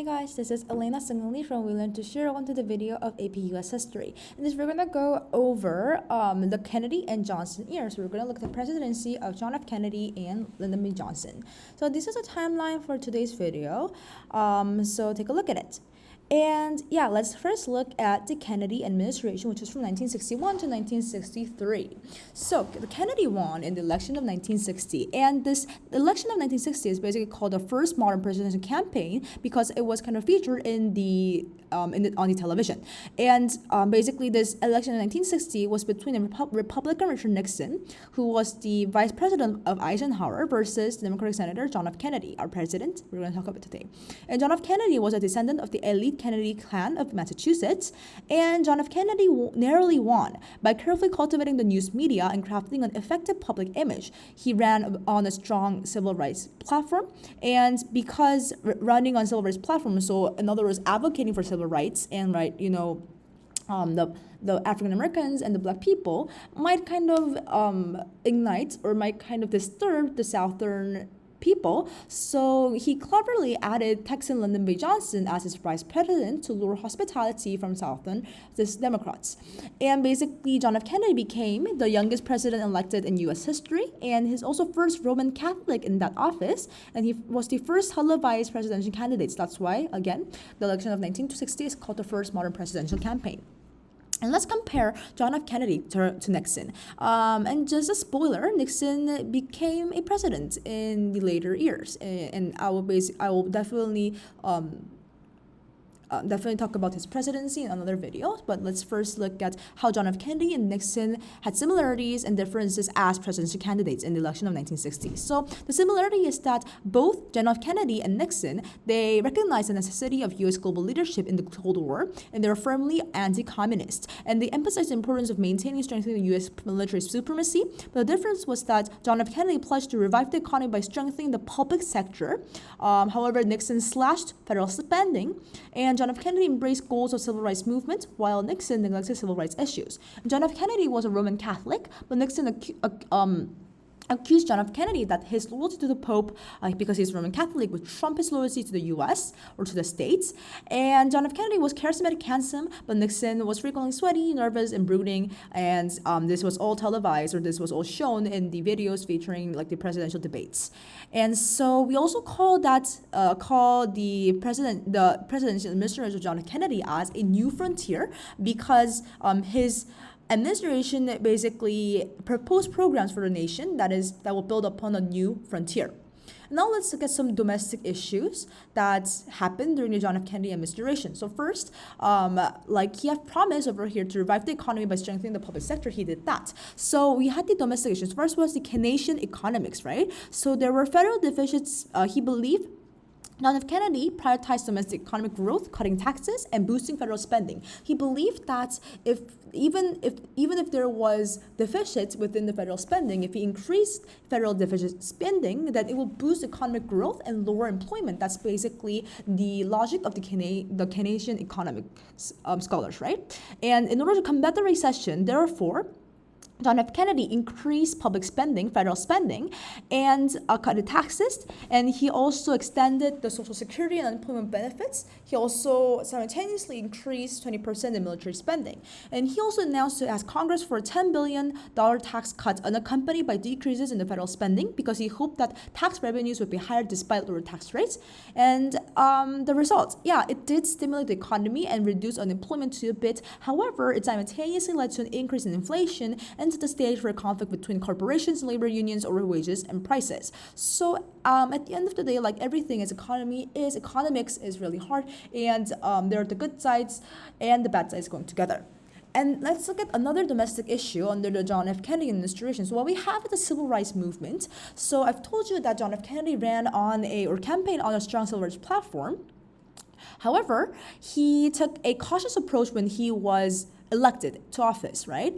Hey guys, this is Elena Seungeun Lee from We Learn to Share. Welcome to the video of APUS history. In this, we're gonna go over the Kennedy and Johnson years. So we're gonna look at the presidency of John F. Kennedy and Lyndon B. Johnson. So this is a timeline for today's video. So take a look at it. And yeah, let's first look at the Kennedy administration, which was from 1961 to 1963. So the Kennedy won in the election of 1960, and this election of 1960 is basically called the first modern presidential campaign because it was kind of featured on the television. And basically, this election in 1960 was between the Republican Richard Nixon, who was the vice president of Eisenhower, versus the Democratic Senator John F. Kennedy, our president. We're going to talk about today. And John F. Kennedy was a descendant of the elite Kennedy clan of Massachusetts, and John F. Kennedy narrowly won by carefully cultivating the news media and crafting an effective public image. He ran on a strong civil rights platform, and because running on civil rights platform, so in other words, advocating for civil rights and the African Americans and the black people might kind of ignite or might kind of disturb the Southern people. So he cleverly added Texan Lyndon B. Johnson as his vice president to lure hospitality from Southern Democrats. And basically, John F. Kennedy became the youngest president elected in U.S. history, and he's also first Roman Catholic in that office, and he was the first televised presidential candidate. That's why, again, the election of 1960 is called the first modern presidential campaign. And let's compare John F. Kennedy to Nixon. And just a spoiler, Nixon became a president in the later years. And I will definitely talk about his presidency in another video, but let's first look at how John F. Kennedy and Nixon had similarities and differences as presidential candidates in the election of 1960. So the similarity is that both John F. Kennedy and Nixon, they recognized the necessity of U.S. global leadership in the Cold War, and they were firmly anti-communist, and they emphasized the importance of maintaining and strengthening U.S. military supremacy. But the difference was that John F. Kennedy pledged to revive the economy by strengthening the public sector. However, Nixon slashed federal spending, and John F. Kennedy embraced goals of civil rights movement, while Nixon neglected civil rights issues. John F. Kennedy was a Roman Catholic, but Nixon accused John F. Kennedy that his loyalty to the Pope, because he's Roman Catholic, would trump his loyalty to the U.S. or to the States. And John F. Kennedy was charismatic, handsome, but Nixon was frequently sweaty, nervous, and brooding. And this was all televised, or this was all shown in the videos featuring the presidential debates. And so we also call the presidential administration of John F. Kennedy as a new frontier, because his administration basically proposed programs for the nation that will build upon a new frontier. Now let's look at some domestic issues that happened during the John F. Kennedy administration. So first, he had promised over here to revive the economy by strengthening the public sector. He did that. So we had the domestic issues. First was the Keynesian economics, right? So there were federal deficits. He believed John F. Kennedy prioritized domestic economic growth, cutting taxes, and boosting federal spending. He believed that even if there was deficit within the federal spending, if he increased federal deficit spending, that it will boost economic growth and lower employment. That's basically the logic of the Keynesian economic scholars, right? And in order to combat the recession, therefore, John F. Kennedy increased public spending, federal spending, and cut the taxes, and he also extended the Social Security and unemployment benefits. He also simultaneously increased 20% in military spending. And he also announced to ask Congress for a $10 billion tax cut unaccompanied by decreases in the federal spending, because he hoped that tax revenues would be higher despite lower tax rates. And the results, it did stimulate the economy and reduce unemployment to a bit. However, it simultaneously led to an increase in inflation and to the stage for a conflict between corporations and labor unions over wages and prices. So at the end of the day, everything economics is really hard, and there are the good sides and the bad sides going together. And let's look at another domestic issue under the John F. Kennedy administration. So what we have is the civil rights movement. So I've told you that John F. Kennedy ran on campaigned on a strong civil rights platform. However, he took a cautious approach when he was elected to office, right?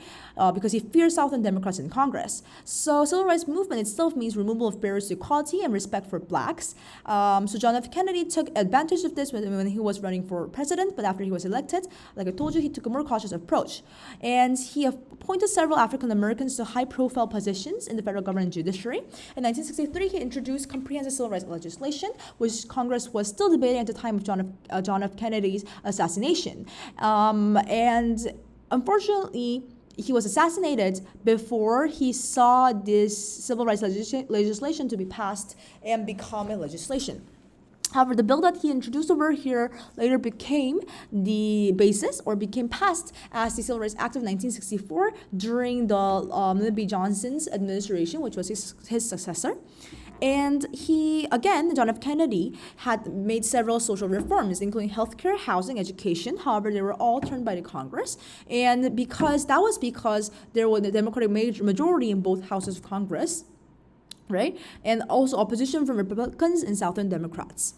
Because he fears Southern Democrats in Congress. So civil rights movement itself means removal of barriers to equality and respect for blacks. So John F. Kennedy took advantage of this when he was running for president, but after he was elected, like I told you, he took a more cautious approach. And he appointed several African Americans to high-profile positions in the federal government and judiciary. In 1963, he introduced comprehensive civil rights legislation, which Congress was still debating at the time of John F. Kennedy's assassination. And unfortunately, he was assassinated before he saw this civil rights legislation to be passed and become a legislation. However, the bill that he introduced over here later became the basis or became passed as the Civil Rights Act of 1964 during the Lyndon B. Johnson's administration, which was his successor. And he, again, John F. Kennedy had made several social reforms, including healthcare, housing, education. However, they were all turned by the Congress. And because there was a Democratic majority in both houses of Congress, right? And also opposition from Republicans and Southern Democrats.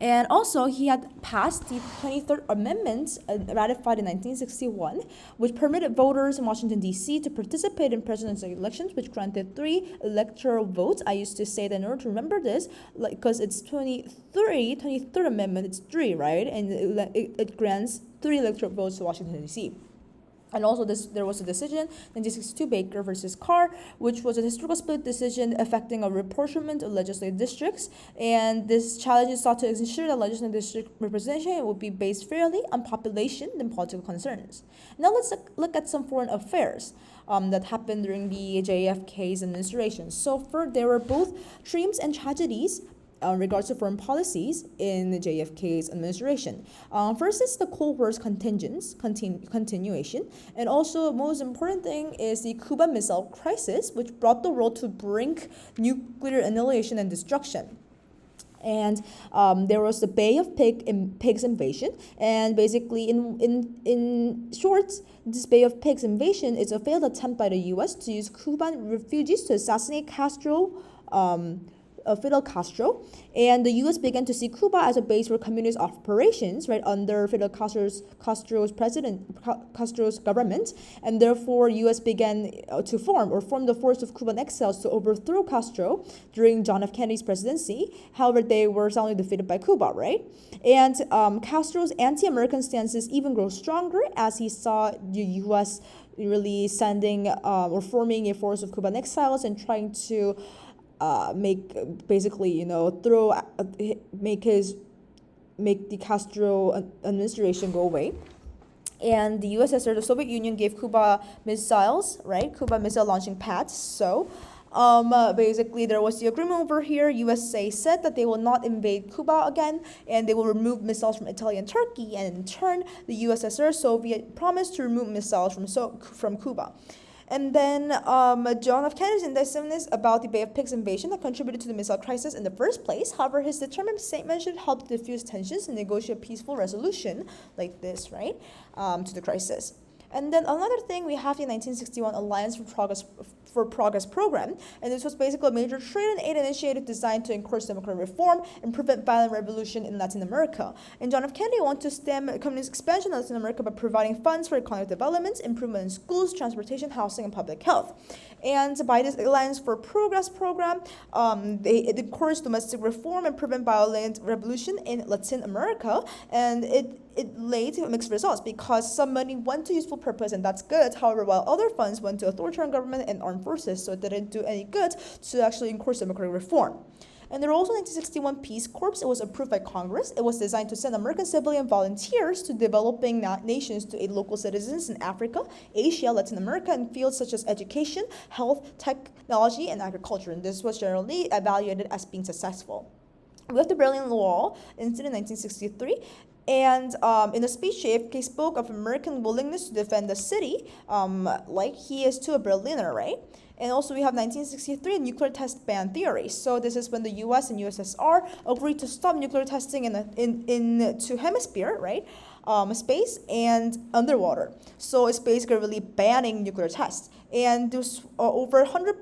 And also, he had passed the 23rd Amendment, ratified in 1961, which permitted voters in Washington, D.C. to participate in presidential elections, which granted 3 electoral votes. I used to say that in order to remember this, because it's 23rd Amendment, it's 3, right? And it grants 3 electoral votes to Washington, D.C. And also, there was a decision, 1962 Baker versus Carr, which was a historical split decision affecting a reapportionment of legislative districts. And this challenge sought to ensure that legislative district representation would be based fairly on population than political concerns. Now let's look at some foreign affairs that happened during the JFK's administration. So there were both triumphs and tragedies in regards to foreign policies in the JFK's administration. First is the Cold War's continuation, and also most important thing is the Cuban Missile Crisis, which brought the world to brink nuclear annihilation and destruction. And there was the Bay of Pigs invasion, and basically in short, this Bay of Pigs invasion is a failed attempt by the U.S. to use Cuban refugees to assassinate Fidel Castro, and the U.S. began to see Cuba as a base for communist operations, right, under Fidel Castro's government, and therefore U.S. began to form the force of Cuban exiles to overthrow Castro during John F. Kennedy's presidency. However, they were soundly defeated by Cuba, right? And Castro's anti-American stances even grew stronger as he saw the U.S. really sending or forming a force of Cuban exiles and trying to make the Castro administration go away. And the USSR, the Soviet Union, gave Cuba missiles, right? Cuba missile launching pads. So basically there was the agreement over here. USA said that they will not invade Cuba again, and they will remove missiles from Italy and Turkey. And in turn, the USSR, Soviet, promised to remove missiles from Cuba. And then John F. Kennedy's indecisiveness about the Bay of Pigs invasion that contributed to the missile crisis in the first place. However, his determined statement should help diffuse tensions and negotiate a peaceful resolution like this, right, to the crisis. And then another thing, we have the 1961 Alliance for Progress program, and this was basically a major trade and aid initiative designed to encourage democratic reform and prevent violent revolution in Latin America. And John F. Kennedy wanted to stem communist expansion in Latin America by providing funds for economic development, improvement in schools, transportation, housing, and public health. And by this Alliance for Progress program, it encouraged domestic reform and prevent violent revolution in Latin America, and it laid mixed results because some money went to useful purpose, and that's good. However, while other funds went to authoritarian government and armed forces, so it didn't do any good to actually encourage democratic reform. And there were also 1961 Peace Corps. It was approved by Congress. It was designed to send American civilian volunteers to developing nations to aid local citizens in Africa, Asia, Latin America, in fields such as education, health, technology, and agriculture. And this was generally evaluated as being successful. With the Berlin Wall incident in 1963, and in a speech, JFK spoke of American willingness to defend the city, like he is to a Berliner, right? And also we have 1963 nuclear test ban theory. So this is when the U.S. and USSR agreed to stop nuclear testing in two hemisphere, right? Space and underwater. So it's basically really banning nuclear tests. And there's over 100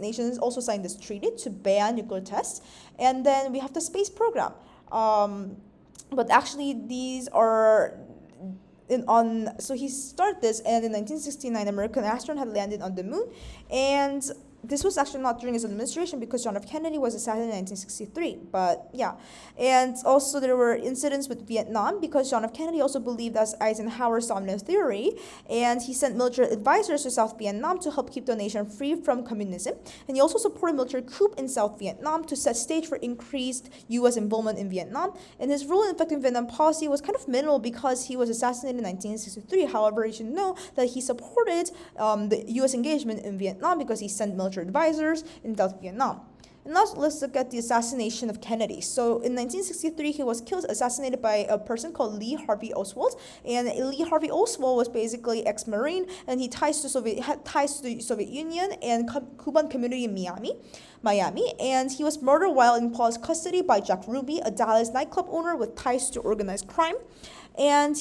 nations also signed this treaty to ban nuclear tests. And then we have the space program. But actually these are so he started this, and in 1969, American astronaut had landed on the moon, and this was actually not during his administration because John F. Kennedy was assassinated in 1963. But yeah, and also there were incidents with Vietnam because John F. Kennedy also believed as Eisenhower's dominant theory, and he sent military advisors to South Vietnam to help keep the nation free from communism. And he also supported military coup in South Vietnam to set stage for increased U.S. involvement in Vietnam. And his role in affecting Vietnam policy was kind of minimal because he was assassinated in 1963. However, you should know that he supported the U.S. engagement in Vietnam because he sent military advisors in South Vietnam. And now let's look at the assassination of Kennedy. So in 1963, he was assassinated by a person called Lee Harvey Oswald. And Lee Harvey Oswald was basically ex-Marine, and he had ties to the Soviet Union and Cuban community in Miami. And he was murdered while in police custody by Jack Ruby, a Dallas nightclub owner with ties to organized crime. And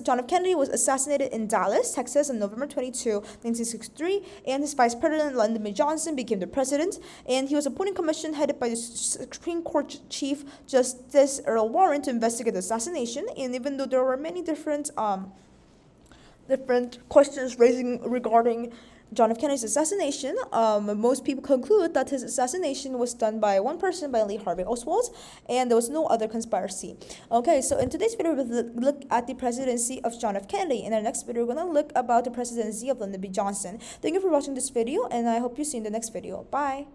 John F. Kennedy was assassinated in Dallas, Texas on November 22, 1963, and his vice president, Lyndon B. Johnson, became the president, and he was appointed commission headed by the Supreme Court Chief Justice Earl Warren to investigate the assassination. And even though there were many different questions regarding John F. Kennedy's assassination, most people conclude that his assassination was done by one person, by Lee Harvey Oswald, and there was no other conspiracy. Okay, so in today's video, we'll look at the presidency of John F. Kennedy. In our next video, we're going to look about the presidency of Lyndon B. Johnson. Thank you for watching this video, and I hope you see you in the next video. Bye!